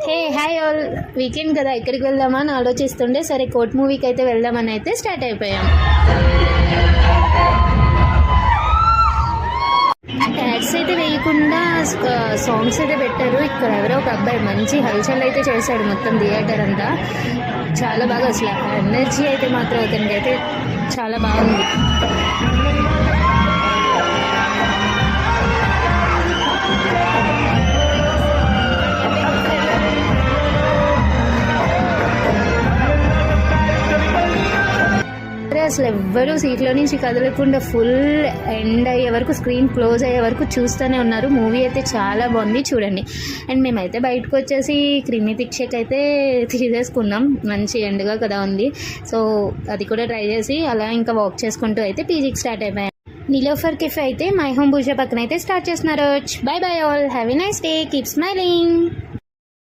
Hey hi all, weekend కదా ఎక్కడికి వెళ్దామా అని ఆలోచిస్తుండే, సరే కోర్ట్ మూవీకి అయితే వెళ్దామని అయితే స్టార్ట్ అయిపోయాం. యాడ్స్ అయితే వేయకుండా సాంగ్స్ అయితే పెట్టారు. ఇక్కడ ఎవరో ఒక అబ్బాయి మంచి హల్చల్ అయితే చేశాడు మొత్తం థియేటర్ అంతా. చాలా బాగా అసలు ఎనర్జీ అయితే మాత్రం అతనికి అయితే చాలా బాగుంది. అసలు ఎవ్వరూ సీట్లో నుంచి కదలకుండా ఫుల్ ఎండ్ అయ్యే వరకు, స్క్రీన్ క్లోజ్ అయ్యే వరకు చూస్తూనే ఉన్నారు. మూవీ అయితే చాలా బాగుంది, చూడండి. అండ్ మేమైతే బయటకు వచ్చేసి క్రిమి పిక్షక్ అయితే తీసేసుకున్నాం. మంచి ఎండ్గా కదా ఉంది, సో అది కూడా ట్రై చేసి అలా ఇంకా వాక్ చేసుకుంటూ అయితే పీజీకి స్టార్ట్ అయిపోయాం. నీలోఫర్ కెఫే అయితే మై హోమ్ పూజ పక్కన అయితే స్టార్ట్ చేస్తున్నారు. By by all, have a nice day, keep smiling.